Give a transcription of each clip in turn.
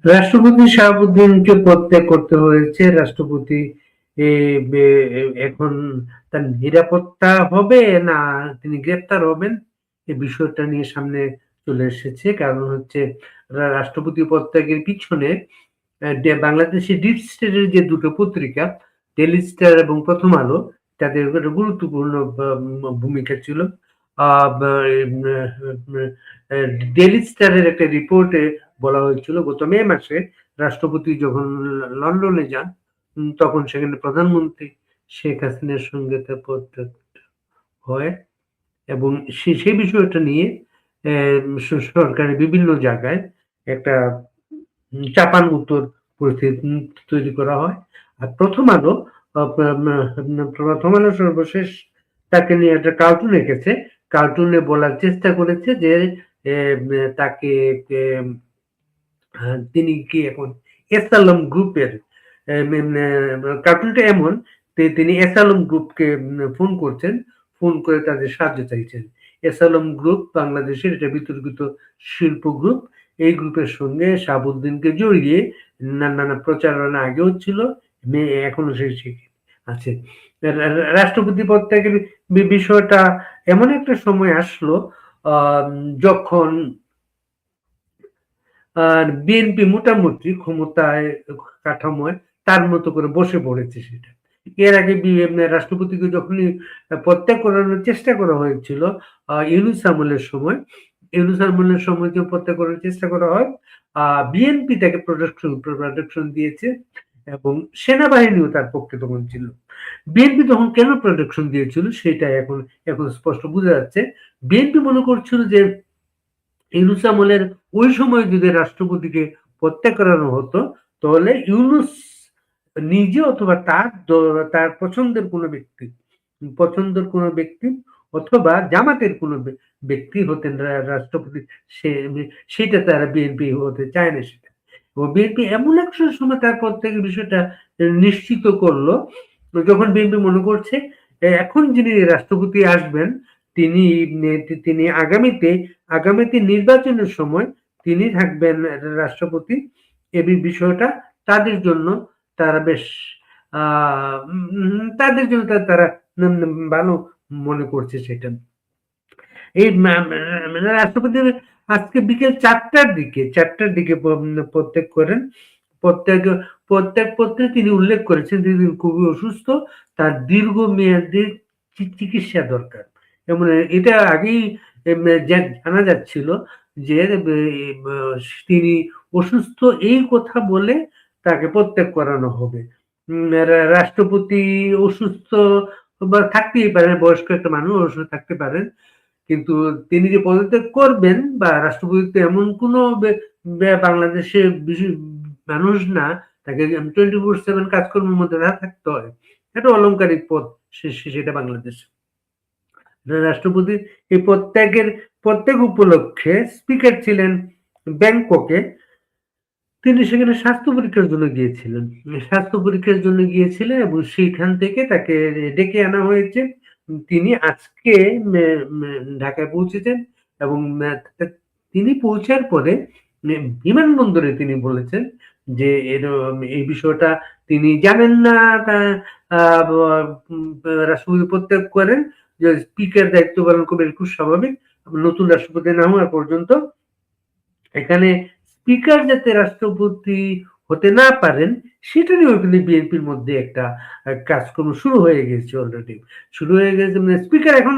রাষ্ট্রপতি শাহাবুদ্দিনকে পদত্যাগ করতে হয়েছে। রাষ্ট্রপতি এখন তার নিরাপত্তা হবে না তিনি গ্রেপ্তার হবেন, এই বিষয়টা নিয়ে সামনে চলে এসেছে। কারণ হচ্ছে রাষ্ট্রপতি পদত্যাগের পিছনে বাংলাদেশের ডিপ স্টেটের যে দুটো পত্রিকা ডেইলি স্টার এবং প্রথম আলো, তাদের একটা গুরুত্বপূর্ণ ভূমিকা ছিল। ডেইলি স্টারের একটা রিপোর্টে বলা হয়েছিল গত মে মাসে রাষ্ট্রপতি যখন লন্ডনে যান, তখন সেখানে প্রধানমন্ত্রী শেখ হাসিনার সঙ্গে তার পদত্যাগ হয় এবং সেই বিষয়টা নিয়ে সরকারের বিভিন্ন জায়গায় একটা চাপান-উতোর পরিস্থিতি তৈরি করা হয়। আর প্রথম আলো সর্বশেষ তাকে নিয়ে একটা কার্টুন এঁকেছে। কার্টুনে বলার চেষ্টা করেছে যে তাকে তিনি কি এখন এসালম গ্রুপের কার্টুনটা এমন তিনি এসালম গ্রুপকে ফোন করছেন, ফোন করে তাদের সাহায্য চাইছেন। এসালম গ্রুপ বাংলাদেশের এটা বিতর্কিত শিল্প গ্রুপ। এই গ্রুপের সঙ্গে শাহাবুদ্দিনকে জড়িয়ে নানা প্রচারণা আগেও ছিল, এখনো সে আছে। রাষ্ট্রপতি পদত্যাগের বিষয়টা এমন একটা সময় আসলো যখন আর বিএনপি মোটামুটি ক্ষমতায় কাঠামোয় তার মতো করে বসে পড়েছে সেটা। এর আগে রাষ্ট্রপতিকে যখনই পদত্যাগ করানোর চেষ্টা করা হয়েছিল ইউনূস আমলের সময়, ইউনূস আমলের সময় যে পদত্যাগ করার চেষ্টা করা হয়, বিএনপি তাকে প্রোটেকশন দিয়েছে এবং সেনাবাহিনীও তার পক্ষে তখন ছিল। বিএনপি তখন কেন প্রোটেকশন দিয়েছিল সেটা এখন স্পষ্ট বোঝা যাচ্ছে। বিএনপি মনে করছিল যে ইউনূস আমলের ওই সময় যদি রাষ্ট্রপতিকে প্রত্যাগ করানো হতো তাহলে ইউনূস নিজে অথবা তার পছন্দের কোনো ব্যক্তি অথবা জামাতের কোনো ব্যক্তি হতেন রাষ্ট্রপতি, সেটা তারা বিএনপি হতে চায় না সেটা। এবং বিএনপি এমন একটা সময় তার প্রত্যেকের বিষয়টা নিশ্চিত করলো যখন বিএনপি মনে করছে এখন যিনি রাষ্ট্রপতি আসবেন তিনি তিনি আগামীতে নির্বাচনের সময় তিনি থাকবেন রাষ্ট্রপতি। এই বিষয়টা তাদের জন্য তারা বেশ তাদের জন্য তারা ভালো মনে করছে সেটা। এই রাষ্ট্রপতি আজকে বিকেল 4টার দিকে পদত্যাগ করেন। পদত্যাগপত্রে তিনি উল্লেখ করেছেন তিনি খুবই অসুস্থ, তার দীর্ঘমেয়াদী চিকিৎসা দরকার। এবং এটা আগেই জানা যাচ্ছিল যে তিনি অসুস্থ এই কথা বলে তাকে পদত্যাগ করানো হবে। রাষ্ট্রপতি অসুস্থ বা থাকতেই পারেন, বয়স্ক একটা মানুষ অসুস্থ থাকতে পারেন, কিন্তু তিনি যে পদত্যাগ করবেন বা রাষ্ট্রপতি তো এমন কোনো বাংলাদেশে মানুষ না তাকে 24/7 কাজকর্মের মধ্যে না থাকতে হয়। এটা অলংকারিক পদ সেটা বাংলাদেশ। রাষ্ট্রপতির এই পদত্যাগ উপলক্ষে স্পিকার ছিলেন ব্যাংককে। তিনি সেখানে স্বাস্থ্য পরীক্ষার জন্য গিয়েছিলেন এবং সেইখান থেকে তাকে ডেকে আনা হয়েছে। তিনি আজকে ঢাকায় পৌঁছেছেন এবং তিনি পৌঁছার পরে বিমানবন্দরে তিনি বলেছেন যে এই বিষয়টা তিনি জানেন না, রাষ্ট্রপতি পদত্যাগ করেন যে স্পিকার দায়িত্ব পালন করবেন, খুব স্বাভাবিক। নতুন রাষ্ট্রপতি না হওয়া পর্যন্ত এখানে স্পিকার যাতে রাষ্ট্রপতি হতে না পারেন সেটা নিয়েও কিন্তু বিএনপির মধ্যে একটা কাজকর্ম শুরু হয়ে গেছে অলরেডি। মানে স্পিকার এখন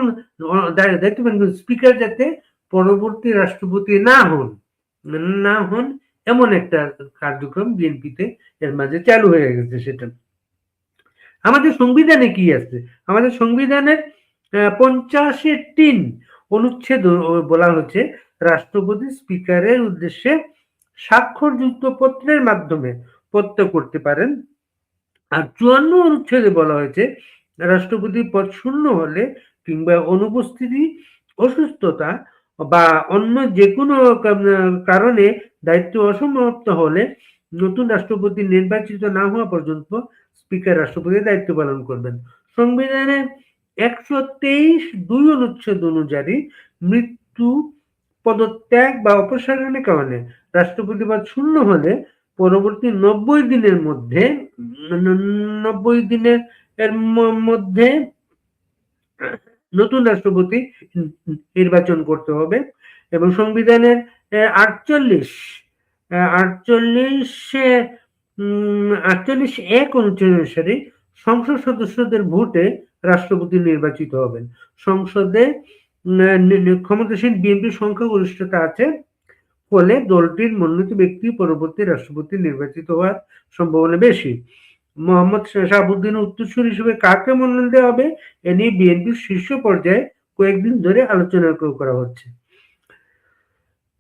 দায়িত্ব পালন করেন, স্পিকার যাতে পরবর্তী রাষ্ট্রপতি না হন এমন একটা কার্যক্রম বিএনপিতে এর মাঝে চালু হয়ে গেছে সেটা। আমাদের সংবিধানে কি আছে? আমাদের সংবিধানের 85 অনুচ্ছেদ বলা হচ্ছে রাষ্ট্রপতি স্পিকারের উদ্দেশ্যে স্বাক্ষরযুক্ত পত্রের মাধ্যমে পদত্যাগ করতে পারেন। আর 54 অনুচ্ছেদে বলা হয়েছে রাষ্ট্রপতি পদ শূন্য হলে কিংবা অনুপস্থিতি, অসুস্থতা বা অন্য যে কোনো কারণে দায়িত্ব অসমাপ্ত হলে নতুন রাষ্ট্রপতি নির্বাচিত না হওয়া পর্যন্ত স্পিকার রাষ্ট্রপতির দায়িত্ব পালন করবেন। সংবিধানের 123(2) অনুচ্ছেদ অনুযায়ী মৃত্যু, পদত্যাগ বা অপসারণের কারণে রাষ্ট্রপতি পদ শূন্য হলে পরবর্তী 90 দিনের মধ্যে 90 দিনের মধ্যে নতুন রাষ্ট্রপতি নির্বাচন করতে হবে এবং সংবিধানের 48 অনুচ্ছেদ অনুসারে সংসদ সদস্যদের ভোটে রাষ্ট্রপতি নির্বাচিত হবেন। সংসদে ক্ষমতাসীন বিএনপির সংখ্যাগরিষ্ঠতা আছে, ফলে দলটির মনোনীত ব্যক্তি পরবর্তী রাষ্ট্রপতি নির্বাচিত হওয়ার সম্ভাবনা বেশি। মোহাম্মদ শাহাবুদ্দিনের উত্তরসূরি হিসেবে কাকে মনোনয়ন দেওয়া হবে এ নিয়ে বিএনপির শীর্ষ পর্যায়ে কয়েকদিন ধরে আলোচনা করা হচ্ছে।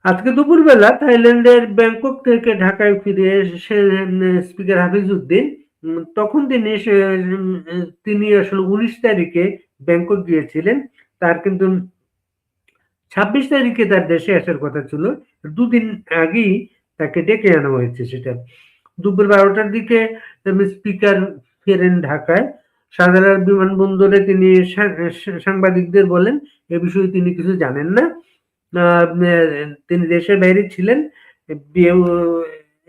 আজকে দুপুরবেলা থাইল্যান্ডের ব্যাংকক থেকে ঢাকায় ফিরে এসে স্পিকার হাফিজউদ্দিন তখন তিনি আসলে 19 তারিখে ব্যাংকক গিয়েছিলেন। তার কিন্তু 26 তারিখে তার দেশে আসার কথা ছিল, দুদিন আগেই তাকে ডেকে আনা হয়েছে। সেটা দুপুর 12টার দিকে স্পিকার ফেরেন ঢাকায়। শাহজালাল বিমানবন্দরে তিনি সাংবাদিকদের বলেন এ বিষয়ে তিনি কিছু জানেন না, তিনি দেশের বাইরে ছিলেন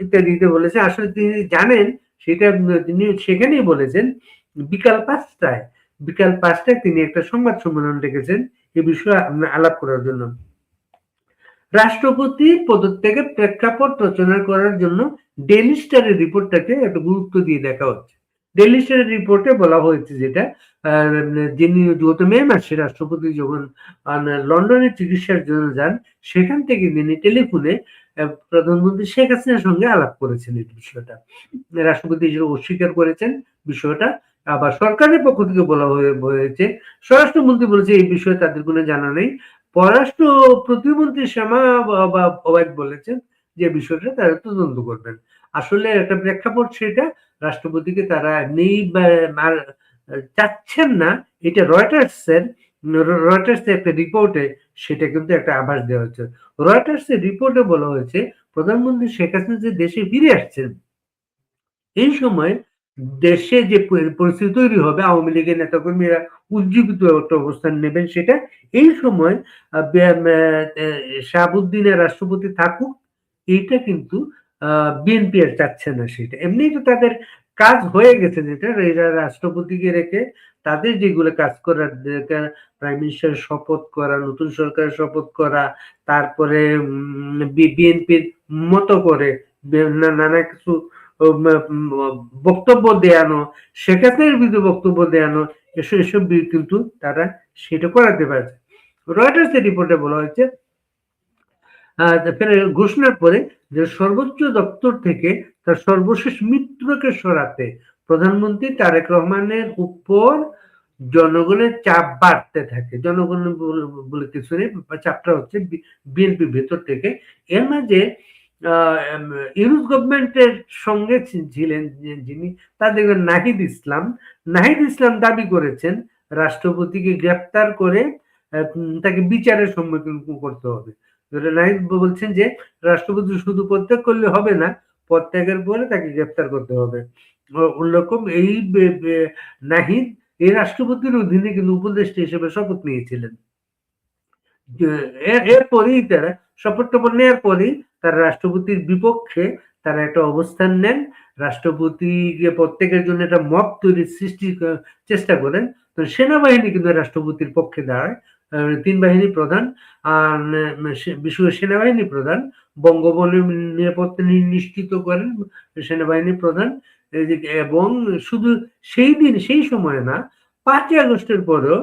ইত্যাদিতে বলেছে। আসলে তিনি জানেন সেটা তিনি সেখানেই বলেছেন। বিকাল 5টায় তিনি একটা সংবাদ সম্মেলন ডেকেছেন এ বিষয়ে আলাপ করার জন্য। রাষ্ট্রপতি পদত্যাগের প্রেক্ষাপট রচনা করার জন্য ডেইলি স্টারের রিপোর্টটাকে একটা গুরুত্ব দিয়ে দেখা হচ্ছে। ডেইলি স্টারের রিপোর্টে বলা হয়েছে যেটা যিনি গত মে মাসে রাষ্ট্রপতি যখন লন্ডনে চিকিৎসার জন্য যান, সেখান থেকে তিনি টেলিফোনে প্রধানমন্ত্রী শেখ হাসিনার সঙ্গে আলাপ করেছেন। এই বিষয়টা রাষ্ট্রপতি হিসেবে অস্বীকার করেছেন বিষয়টা। আবার সরকারের পক্ষ থেকে বলা হয়েছে, স্বরাষ্ট্রমন্ত্রী বলেছে এই বিষয়ে তাদের কোনো জানা নেই। পররাষ্ট্র প্রতিমন্ত্রী শ্যামা ওবায়দ বলেছেন যে বিষয়টা তারা তদন্ত করবেন। আসলে একটা প্রেক্ষাপট সেটা রাষ্ট্রপতিকে তারা নেই চাচ্ছেন না, এটা রয়টার্সের একটা রিপোর্টে সেটা কিন্তু একটা আভাস দেওয়া হচ্ছে। রয়টার্সের রিপোর্টে বলা হয়েছে প্রধানমন্ত্রী শেখ হাসিনা যে দেশে ফিরে আসছেন, এই সময় দেশে যে পরিস্থিতি তৈরি হবে, আওয়ামী লীগের নেতাকর্মীরা উজ্জীবিত একটা অবস্থান নেবেন, সেটা এই সময় শাহাবুদ্দিনের রাষ্ট্রপতি থাকুক, এইটা কিন্তু বিএনপি আর চাচ্ছে না। সেটা এমনি তো তাদের কাজ হয়ে গেছে, যেটা রাষ্ট্রপতিকে রেখে তাদের যেগুলো কাজ করার, প্রাইম মিনিস্টার শপথ করা, নতুন সরকারের শপথ করা, তারপরে বিএনপির মতো করে নানা কিছু বক্তব্য দেয়ানো, শেখ হাসিনার বিরুদ্ধে বক্তব্য দেয়ানো, এসব কিন্তু তারা সেটা করাতে পারছে। রয়টার্সের রিপোর্টে বলা হয়েছে ঘোষণার পরে যে সর্বোচ্চ দপ্তর থেকে তার সর্বশেষ মিত্রকে সরাতে প্রধানমন্ত্রী তারেক রহমানের উপর জনগণের চাপ বাড়তে থাকে। জনগণ বলে কিছু নেই, চাপটা হচ্ছে বিএনপির ভেতর থেকে। এর মাঝে ইউনুস গভর্নমেন্টের সঙ্গে ছিলেন যিনি, তাদের নাহিদ ইসলাম দাবি করেছেন রাষ্ট্রপতিকে গ্রেপ্তার করে তাকে বিচারের সম্মুখীন করতে হবে। নাহিদ বলছেন যে রাষ্ট্রপতি শুধু পদত্যাগ করলে হবে না, পদত্যাগের পরে তাকে গ্রেপ্তার করতে হবে। ওরকম এই নাহিদ এই রাষ্ট্রপতির অধীনে কিন্তু উপদেষ্টা হিসেবে শপথ নিয়েছিলেন। এরপরেই তারা শপথ নেওয়ার পরেই তারা রাষ্ট্রপতির বিপক্ষে তারা একটা অবস্থান নেন, রাষ্ট্রপতিকে প্রত্যেকের জন্য একটা মত তৈরির চেষ্টা করেন। তো সেনাবাহিনী কিন্তু রাষ্ট্রপতির পক্ষে দাঁড়ায়। 3 বাহিনী প্রধান, বিশেষ সেনাবাহিনী প্রধান বঙ্গবন্ধু নিরাপত্তা নিশ্চিত করেন সেনাবাহিনী প্রধান। এবং শুধু সেই সময় না, 5ই আগস্টের পরেও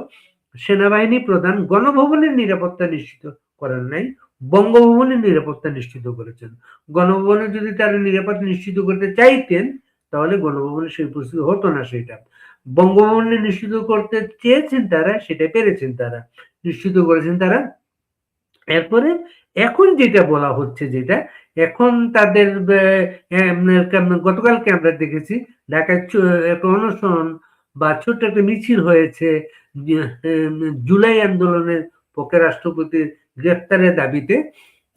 সেনাবাহিনী প্রধান গণভবনের নিরাপত্তা নিশ্চিত করেন নাই, বঙ্গভবনের নিরাপত্তা নিশ্চিত করেছেন। গণভবনে যদি তারা নিরাপত্তা নিশ্চিত করতে চাইতেন তাহলে গণভবনে সেই পরিস্থিতি হতো না। সেটা বঙ্গভবনে নিশ্চিত করতে চেয়েছেন তারা, সেটা পেরেছেন, তারা নিশ্চিত করেছেন তারা। এরপরে এখন যেটা বলা হচ্ছে, যেটা এখন তাদের গতকালকে আমরা দেখেছি ঢাকায় একটা অনশন বা ছোট্ট একটা মিছিল হয়েছে জুলাই আন্দোলনের পক্ষে রাষ্ট্রপতির গ্রেফতারের দাবিতে।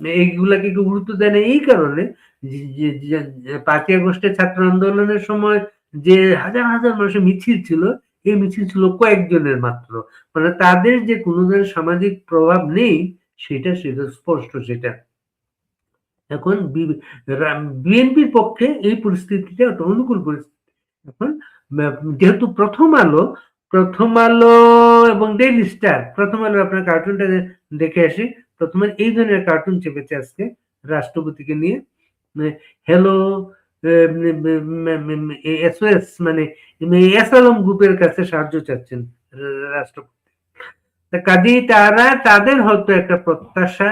এইগুলাকে গুরুত্ব দেয় না এই কারণে 5ই আগস্টের ছাত্র আন্দোলনের সময় যে হাজার হাজার মানুষের মিছিল ছিল, এই মিছিল ছিল কয়েকজনের মাত্র, মানে তাদের যে কোনো ধরনের সামাজিক প্রভাব নেই সেটা স্পষ্ট সেটা। এখন বিএনপির পক্ষে এই পরিস্থিতিটা একটা অনুকূল পরিস্থিতি। এখন যেহেতু প্রথম আলো এবং ডেইলি স্টার, প্রথম আলো আপনার কার্টুনটা দেখে আসি। প্রথম আলো এই ধরনের কার্টুন চেপেছে আজকে রাষ্ট্রপতিকে নিয়ে। হ্যালো এসওএস মানে এস আলম গ্রুপের কাছে সাহায্য চাচ্ছেন রাষ্ট্রপতি। কাজেই তাদের হয়তো একটা প্রত্যাশা,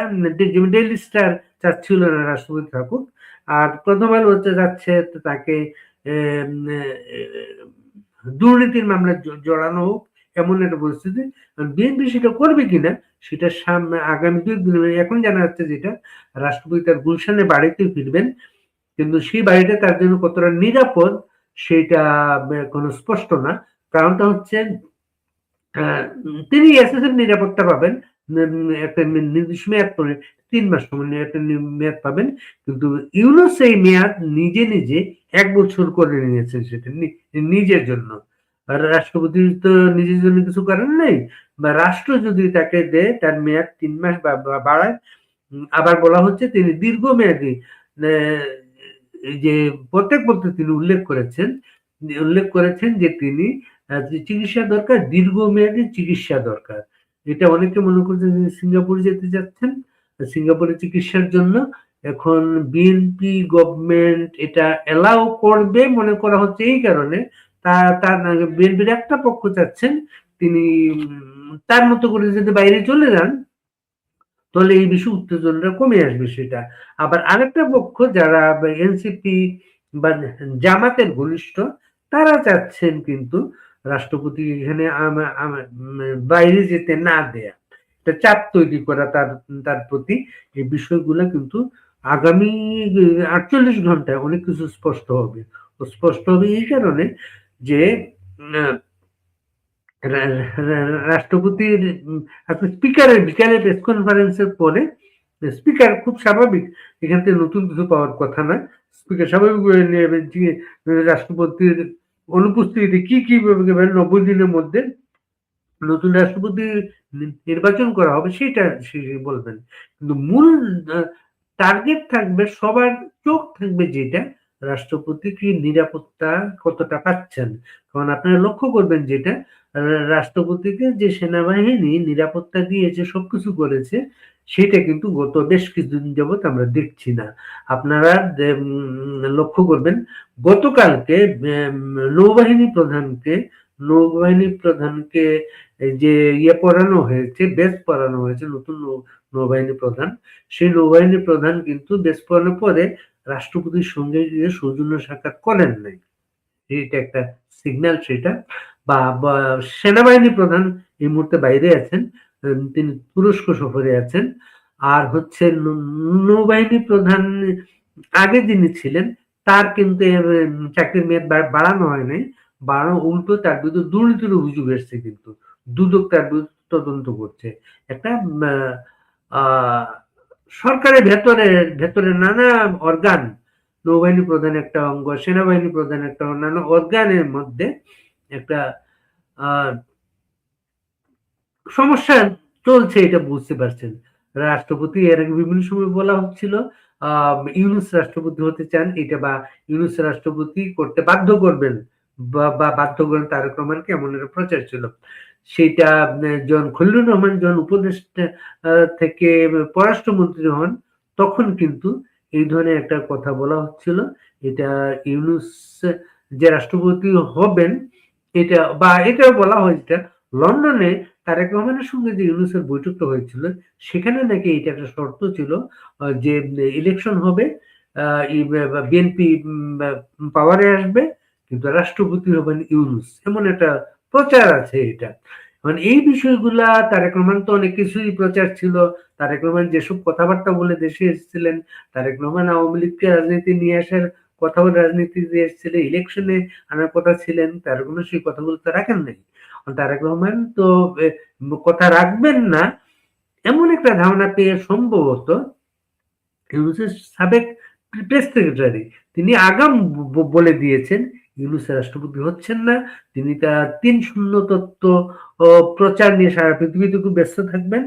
ডেইলি স্টার চাচ্ছিল না রাষ্ট্রপতি থাকুক, আর প্রথম আলো হচ্ছে যাচ্ছে তাকে দুর্নীতির মামলায় জড়ানো হোক, এমন একটা পরিস্থিতি। বিএনপি সেটা করবে কিনা সেটা সামনে আগামী 2 দিন, এখন জানা যাচ্ছে যেটা রাষ্ট্রপতি তার গুলশানে বাড়িতে ফিরবেন, কিন্তু সেই বাড়িটা তার জন্য কতটা নিরাপদ সেটা কোনো স্পষ্ট না। কারণটা হচ্ছে তিনি এসএসএর নিরাপত্তা পাবেন একটা নির্দিষ্ট মেয়াদ পরে, 3 মাস সময় একটা মেয়াদ পাবেন, কিন্তু ইউনূস এই মেয়াদ নিজে 1 বছর করে নিয়েছেন সেটা নিজের জন্য। আর রাষ্ট্রপতি তো নিজের জন্য কিছু করেন নাই, বা রাষ্ট্র যদি তাকে দেয় তার মেয়াদ 3 মাস বাড়ায়। আবার বলা হচ্ছে তিনি দীর্ঘমেয়াদী এই যে প্রত্যেক পত্রে তিনি উল্লেখ করেছেন যে তিনি যে চিকিৎসা দরকার, দীর্ঘমেয়াদী চিকিৎসা দরকার। এটা অনেকে মনে করছেন তিনি সিঙ্গাপুরে যেতে যাচ্ছেন, সিঙ্গাপুরে চিকিৎসার জন্য। এখন বিএনপি গভর্নমেন্ট এটা এলাও করবে মনে করা হচ্ছে এই কারণে, তার বিএনপির একটা পক্ষ চাচ্ছেন তিনি তার মতো করে যদি বাইরে চলে যান তাহলে এই বিষয়ে উত্তেজনাটা কমে আসবে সেটা। আবার আরেকটা পক্ষ যারা এনসিপি বা জামাতের ঘনিষ্ঠ, তারা চাচ্ছেন কিন্তু রাষ্ট্রপতি এখানে বাইরে যেতে না দেয়া, একটা চাপ তৈরি করা তার প্রতি। এই বিষয়গুলো কিন্তু আগামী 48 ঘন্টায় অনেক কিছু স্পষ্ট হবে এই কারণে যে রাষ্ট্রপতির স্পিকারের বিকালে প্রেস কনফারেন্সের পরে স্পিকার খুব স্বাভাবিক, এখান থেকে নতুন কিছু পাওয়ার কথা না, স্পিকার স্বাভাবিক রাষ্ট্রপতির অনুপস্থিতিতে কি 90 দিনের মধ্যে নতুন রাষ্ট্রপতি নির্বাচন করা হবে সেটা বলবেন, কিন্তু মূল টার্গেট থাকবে, সবার চোখ থাকবে যেটা রাষ্ট্রপতি কি নিরাপত্তা কতটা পাচ্ছেন। কারণ আপনারা লক্ষ্য করবেন যেটা রাষ্ট্রপতিকে যে সেনাবাহিনী নিরাপত্তা দিয়েছে, সবকিছু করেছে, সেটা কিন্তু গত বেশ কিছুদিন যাবৎ আমরা দেখছি না। আপনারা লক্ষ্য করবেন গতকালকে নৌবাহিনী প্রধানকে যে পড়ানো হয়েছে, বেস পড়ানো হয়েছে, নতুন নৌবাহিনী প্রধান, সেই নৌবাহিনী প্রধান কিন্তু বেস পড়ানোর পরে রাষ্ট্রপতির সঙ্গে গিয়ে সৌজন্য সাক্ষাৎ করেন নাই। এটা একটা সিগন্যাল সেটা। বা সেনাবাহিনী প্রধান এই মুহূর্তে বাইরে আছেন, তিনি তুরস্ক সফরে আছেন। আর হচ্ছে নৌবাহিনী প্রধান আগে যিনি ছিলেন তার কিন্তু চাকরির মেয়াদ বাড়ানো হয় নাই, বাড়ানো উল্টো তার বিরুদ্ধে দুর্নীতির অভিযোগ এসছে, কিন্তু দুদক তার বিরুদ্ধে তদন্ত করছে। একটা সরকারের ভেতরে নানা অর্গান, নৌবাহিনী প্রধান একটা অঙ্গ, সেনাবাহিনী প্রধান একটা, অন্যান্য অর্গানের মধ্যে একটা সমস্যা চলছে, এটা বুঝতে পারছেন। রাষ্ট্রপতি এর আগে বিভিন্ন সময় বলা হচ্ছিল ইউনূস রাষ্ট্রপতি হতে চান, এটা বা ইউনূস রাষ্ট্রপতি করতে বাধ্য করবেন বা বাধ্য করেন তারেক রহমানকে, এমন একটা প্রচার ছিল। সেটা খলিলুর রহমান যখন উপদেষ্টা থেকে পররাষ্ট্রমন্ত্রী হন, তখন কিন্তু এই ধরনের একটা কথা বলা হচ্ছিল, এটা ইউনূস যে রাষ্ট্রপতি হবেন, এটাও বলা হয়েছে লন্ডনে তারেক রহমানের সঙ্গে যে ইউনূসের বৈঠকটা হয়েছিল, সেখানে নাকি এটা একটা শর্ত ছিল যে ইলেকশন হবে, বিএনপি পাওয়ারে আসবে, কিন্তু রাষ্ট্রপতি হবেন ইউনূস, এমন একটা প্রচার আছে এটা। মানে এই বিষয়গুলা তারেক রহমান তো অনেক কিছুই প্রচার ছিল, তারেক রহমান যেসব কথাবার্তা বলে দেশে এসেছিলেন, তারেক রহমান আওয়ামী লীগকে রাজনীতি নিয়ে আসার কথা বলে রাজনীতিতে এসেছিলেন, ইলেকশনে আনার কথা ছিলেন, তারেক রহমান সেই কথাগুলো তো রাখেন নাই। তারেক রহমান তো কথা রাখবেন না এমন একটা ধারণা পেয়ে সম্ভবত ইউনূসের সাবেক প্রেস সেক্রেটারি তিনি আগাম বলে দিয়েছেন ইউনূস রাষ্ট্রপতি হচ্ছেন না, তিনি তার ৩-০ তত্ত্ব প্রচার নিয়ে সারা পৃথিবীতে খুব ব্যস্ত থাকবেন,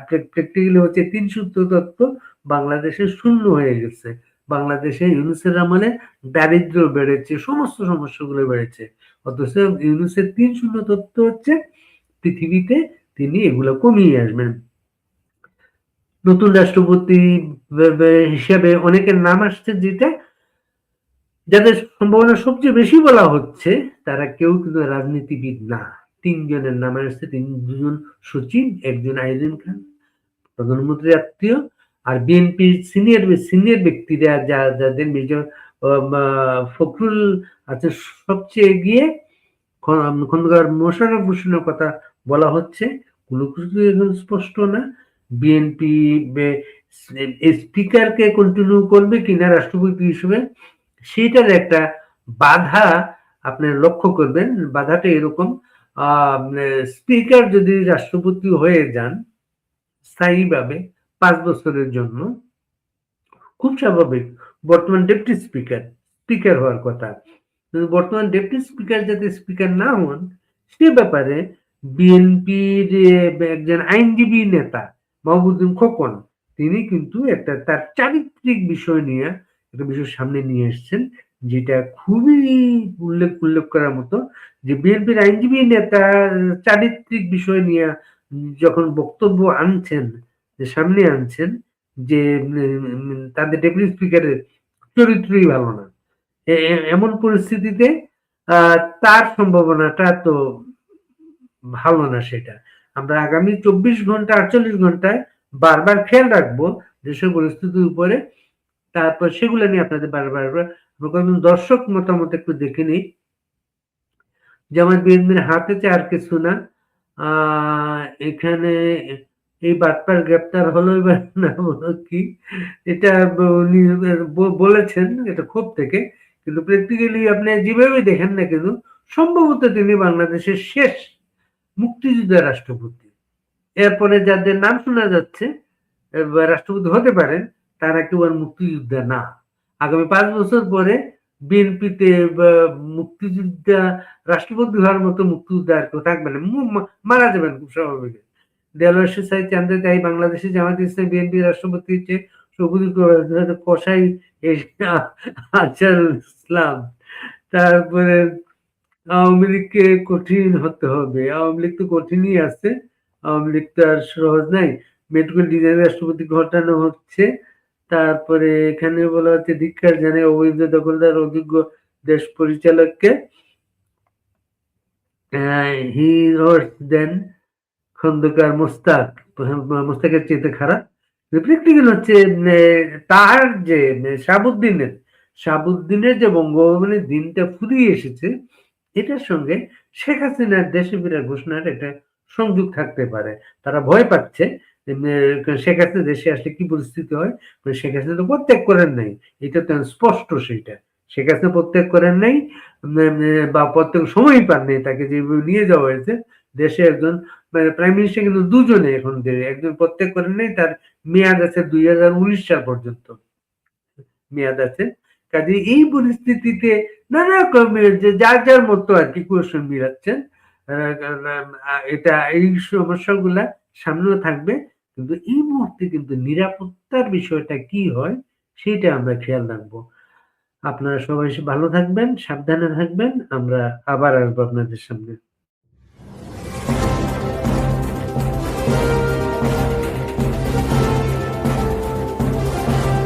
প্র্যাকটিক্যালি হচ্ছে ৩ সূত্র তত্ত্ব বাংলাদেশে শূন্য হয়ে গেছে। বাংলাদেশে ইউনূসের আমলে দারিদ্র্য বেড়েছে, সমস্ত সমস্যাগুলো বেড়েছে। অথচ ইউনূসের ৩-০ তত্ত্ব হচ্ছে পৃথিবীতে তিনি এগুলো কমিয়ে আসবেন। নতুন রাষ্ট্রপতি হিসাবে অনেকের নাম আসছে, যাদের সম্ভাবনা সবচেয়ে বেশি বলা হচ্ছে তারা কেউ কিন্তু রাজনীতিবিদ না। ৩ জনের নাম আসছে, ২জন সচিব, ১জন আইরিন খান, প্রধানমন্ত্রীর আত্মীয়, আর বিএনপির সিনিয়র ব্যক্তিরা যাদের মেজর ফখরুল আছে সবচেয়ে এগিয়ে, খন্দকার মোশাররফ হোসেনের কথা বলা হচ্ছে, কোনো কিছু এখন স্পষ্ট না। বিএনপি স্পিকারকে কন্টিনিউ করবে কিনা রাষ্ট্রপতি হিসেবে, সেটার একটা বাধা আপনি লক্ষ্য করবেন। বাধাটা এরকম, স্পিকার যদি রাষ্ট্রপতি হয়ে যান স্থায়ীভাবে ৫ বছরের জন্য, খুব স্বাভাবিক বর্তমান ডেপুটি স্পিকার হওয়ার কথা। কিন্তু বর্তমান ডেপুটি স্পিকার যাতে স্পিকার না হন, সে ব্যাপারে বিএনপির একজন আইনজীবী নেতা মাহবুবুদ্দিন খোকন, তিনি কিন্তু একটা তার চারিত্রিক বিষয় নিয়ে একটা বিষয় সামনে নিয়ে এসছেন, যেটা খুবই উল্লেখ করার মতো, যে বিএনপির আইনজীবী নেতা চারিত্রিক বিষয় নিয়ে যখন বক্তব্য আনছেন, যে সামনে আনছেন, যে তাদের ডেপুটি স্পিকারের চরিত্রই ভালো না, এমন পরিস্থিতিতে তার সম্ভাবনাটা তো ভালো না। সেটা আমরা আগামী ২৪ ঘন্টা ৪৮ ঘন্টায় বারবার খেয়াল রাখবো দেশের পরিস্থিতির উপরে। তারপর সেগুলো নিয়ে আপনাদের বারবার দর্শক মতামত একটু দেখে নিই। জামায়াত বিএনপির হাতে আর কিছু না। এখানে এই বাটপার গ্রেপ্তার হলো এবার না কি, এটা উনি বলেছেন এটা ক্ষোভ থেকে, কিন্তু প্র্যাকটিক্যালি আপনি যেভাবে দেখেন না কেন, সম্ভবত তিনি বাংলাদেশের শেষ মুক্তিযোদ্ধা রাষ্ট্রপতি। এরপরে যাদের নাম শোনা যাচ্ছে রাষ্ট্রপতি হতে পারেন, তারা কেউ আর মুক্তিযোদ্ধা না। আগামী ৫ বছর পরে বিএনপিতে মুক্তিযোদ্ধা রাষ্ট্রপতি হওয়ার মতো মুক্তিযোদ্ধা আর কেউ থাকবে না, মারা যাবেন খুব স্বাভাবিক। দেলোয়ার হোসাইন চান্দে তাই বাংলাদেশে জামায়াত ইসলামী বিএনপি রাষ্ট্রপতি কসাই আজহারুল ইসলাম। তারপরে আওয়ামী লীগকে কঠিন হতে হবে। আওয়ামী লীগ তো কঠিনই আছে, আওয়ামী লীগ তো আর সহজ নাই। মেডিকেল ডিজাইন রাষ্ট্রপতি ঘটানো হচ্ছে। তারপরে এখানে বলা হচ্ছে ধিক্কার জানায় অবৈধ দখলদার অযোগ্য দেশ পরিচালককে। হি ওয়ার্স দেন খন্দকার মোস্তাকের চেয়ে খারাপ। প্র্যাকটিক্যাল হচ্ছে তার যে শাহাবুদ্দিনের যে বঙ্গভবনের দিনটা ফুরিয়ে এসেছে, এটার সঙ্গে শেখ হাসিনার দেশে ফেরার ঘোষণার একটা সংযোগ থাকতে পারে। তারা ভয় পাচ্ছে শেখ হাসিনা দেশে আসলে কি পরিস্থিতি হয়। শেখ হাসিনা তো পদত্যাগ করেন নাই, এটা তো স্পষ্ট। সেইটা শেখ হাসিনা পদত্যাগ করেন নাই বা পদত্যাগ সময় পান নাই, তাকে যেভাবে নিয়ে যাওয়া হয়েছে দেশে। একজন প্রাইম মিনিস্টার কিন্তু দুজনে এখন, একজন পদত্যাগ করেন নাই, তার মেয়াদ আছে ২০১৯ সাল পর্যন্ত মেয়াদ আছে। কাজে এই পরিস্থিতিতে নানা রকমের যে যার মতো আর কি কোয়েশ্চেন মিলাচ্ছেন, এটা এই সমস্যাগুলা সামনেও থাকবে। কিন্তু এই মুহূর্তে কিন্তু নিরাপত্তার বিষয়টা কি হয় সেটা আমরা খেয়াল রাখবো। আপনারা সবাই ভালো থাকবেন, সাবধানে থাকবেন। আমরা আবার আসবো আপনাদের সামনে।